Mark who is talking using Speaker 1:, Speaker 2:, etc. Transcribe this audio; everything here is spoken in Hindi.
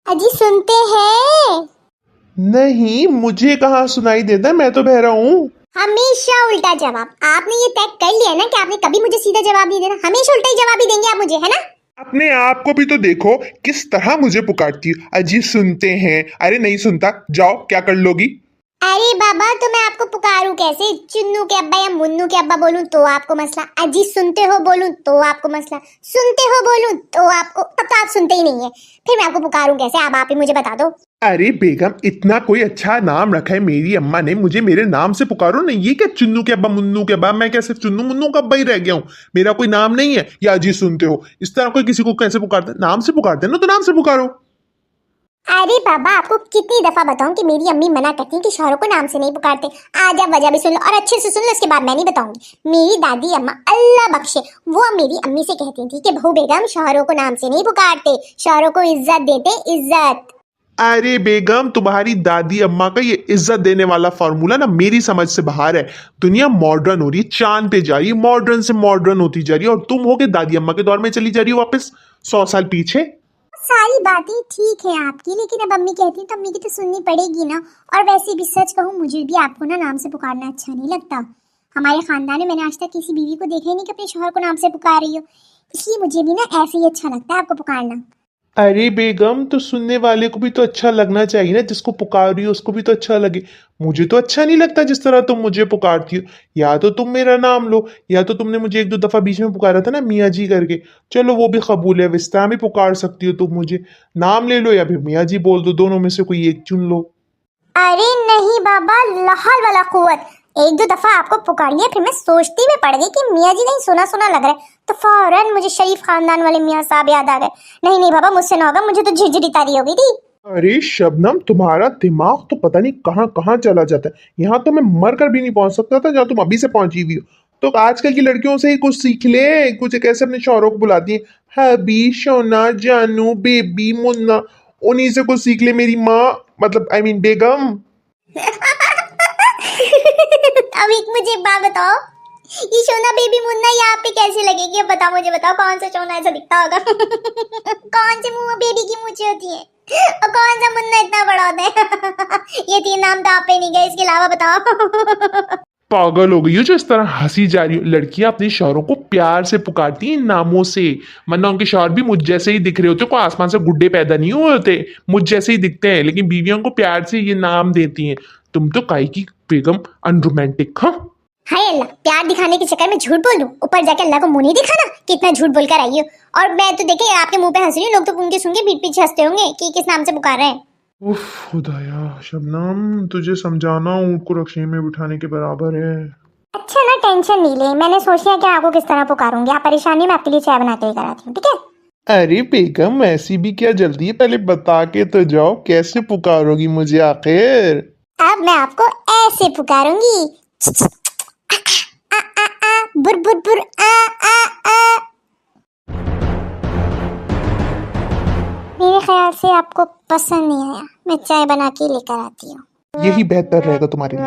Speaker 1: अजी सुनते हैं?
Speaker 2: नहीं, मुझे कहाँ सुनाई देता है, मैं तो बह रहा हूँ।
Speaker 1: हमेशा उल्टा जवाब। आपने ये तय कर लिया ना कि आपने कभी मुझे सीधा जवाब नहीं देना, हमेशा उल्टा ही जवाब ही देंगे आप मुझे, है ना?
Speaker 2: अपने आप को भी तो देखो, किस तरह मुझे पुकारती हो। अजी सुनते हैं। अरे नहीं सुनता, जाओ, क्या कर लोगी?
Speaker 1: अरे बाबा, तो मैं आपको पुकारूं कैसे? चुन्नू के अब्बा या मुन्नू के अब्बा बोलूं तो आपको मसला, अजी सुनते हो बोलूं तो आपको मसला, सुनते हो बोलूं तो आपको, तब तो आप सुनते ही नहीं है। फिर मैं आपको पुकारूं कैसे? आप ही मुझे बता दो।
Speaker 2: अरे बेगम, इतना कोई अच्छा नाम रखा है मेरी अम्मा ने, मुझे मेरे नाम से पुकारो ना। ये क्या चुन्नू के अब्बा मुन्नू के अब्बा? मैं क्या सिर्फ चुन्नू मुन्नू का अब्बा ही रह गया हूँ? मेरा कोई नाम नहीं है। या अजी सुनते हो, इस तरह कोई किसी को कैसे पुकारते? नाम से पुकारते ना, तो नाम से पुकारो।
Speaker 1: अरे बाबा, आपको कितनी दफा बताऊं कि मेरी अम्मी मना करती है कि शौहरों को नाम से नहीं पुकारते। आज आप वजह भी सुन लो और अच्छे से सुन लो, इसके बाद मैं नहीं बताऊंगी। मेरी दादी अम्मा अल्लाह बख्शे, वो मेरी अम्मी से कहती थी कि बहू बेगम शौहरों को नाम से नहीं पुकारते, शौहरों को इज्जत देते, इज्जत।
Speaker 2: अरे बेगम, तुम्हारी दादी अम्मा का ये इज्जत देने वाला फॉर्मूला ना मेरी समझ से बाहर है। दुनिया मॉडर्न हो रही है, चांद पे जा रही है, मॉडर्न से मॉडर्न होती जा रही है, और तुम हो के दादी अम्मा के दौर में चली जा रही हो, वापस 100 साल पीछे।
Speaker 1: सारी बातें ठीक है आपकी, लेकिन अब अम्मी कहती है तो अम्मी की तो सुननी पड़ेगी ना। और वैसे भी सच कहूँ, मुझे भी आपको ना नाम से पुकारना अच्छा नहीं लगता। हमारे खानदान में मैंने आज तक किसी बीवी को देखा ही नहीं कि अपने शौहर को नाम से पुकार रही हो, इसलिए मुझे भी ना ऐसे ही अच्छा लगता है आपको पुकारना।
Speaker 2: अरे बेगम, तो सुनने वाले को भी तो अच्छा लगना चाहिए ना, जिसको पुकार रही हो उसको भी तो अच्छा लगे। मुझे तो अच्छा नहीं लगता जिस तरह तुम मुझे पुकारती हो। या तो तुम मेरा नाम लो, या तो तुमने मुझे एक दो दफा बीच में पुकारा था ना मियाँ जी करके, चलो वो भी कबूल है। इस तरह भी पुकार सकती हो तुम मुझे, नाम ले लो या फिर मियाँ जी बोल दो, दोनों में से कोई एक चुन लो।
Speaker 1: अरे नहीं बाबा, लाहौल वाला कुव्वत, एक दो दफा आपको पुकार लिया, फिर मैं सोचती में पड़ गई कि मियाँ जी नहीं, सुना सुना लग रहा है, तो फौरन मुझे शरीफ खानदान वाले मियाँ साहब याद आ गए। नहीं नहीं बाबा, मुझसे ना होगा, मुझे तो झिझरी तारी हो गई थी।
Speaker 2: अरे शबनम, तुम्हारा दिमाग तो पता नहीं कहाँ कहाँ चला जाता है। यहाँ तो मैं मर कर भी नहीं पहुंच सकता था जहाँ तुम अभी से पहुंची हुई हो। तो आजकल की लड़कियों से ही कुछ सीख ले, कुछ कैसे अपने शौहरों को बुलाती है, हबी, सोना, जानू, बेबी, मुन्ना। उन्हीं से कुछ सीख ले मेरी माँ, मतलब आई मीन बेगम।
Speaker 1: अब एक मुझे एक बात बताओ, ये सोना बेबी मुन्ना ये आप पे कैसे लगेगी? अब बताओ, मुझे बताओ, कौन सा सोना ऐसा दिखता होगा? कौन से मुंह बेबी की मूंछें होती है और कौन सा मुन्ना इतना बड़ा होता है? ये तीन नाम तो आप पे नहीं गए, इसके अलावा बताओ।
Speaker 2: पागल हो गई हो जो इस तरह हंसी जा रही हो? लड़कियां अपने शौहरों को प्यार से पुकारती हैं, नामों से। वरना उनके शौहर भी मुझ जैसे ही दिख रहे होते, कोई आसमान से गुड्डे पैदा नहीं हुए होते, मुझ जैसे ही दिखते हैं, लेकिन बीवियों को प्यार से ये नाम देती हैं। तुम तो काई की बेगम, अनरोमांटिक। हाँ,
Speaker 1: हाय अल्लाह, प्यार दिखाने के चक्कर में झूठ बोल दूं, ऊपर जाके अल्लाह को मुंह नहीं दिखाना कितना झूठ बोलकर आई हो। और मैं तो देखे आपके मुंह पे हंस रही हूँ, लोग तो उनके सुन के पीठ पीछे हंसते होंगे कि किस नाम से पुकार रहे हैं।
Speaker 2: उफ खुदाया, शबनम तुझे समझाना ऊँट को रस्सी में बिठाने के बराबर है।
Speaker 1: अच्छा ना, टेंशन नहीं ले, मैंने सोच लिया कि आपको किस तरह पुकारूंगी। आप परेशान नहीं, मैं आपके लिए चाय बना के कराती हूँ, ठीक है?
Speaker 2: अरे बेगम, ऐसी भी क्या जल्दी है, पहले बता के तो जाओ, कैसे पुकारोगी मुझे आखिर?
Speaker 1: अब मैं आपको ऐसे पुकारूंगी, बुर बुर बुर आ आ आ। मेरे ख्याल से आपको पसंद नहीं आया, मैं चाय बना के लेकर आती हूँ।
Speaker 2: यही बेहतर रहेगा तुम्हारे लिए।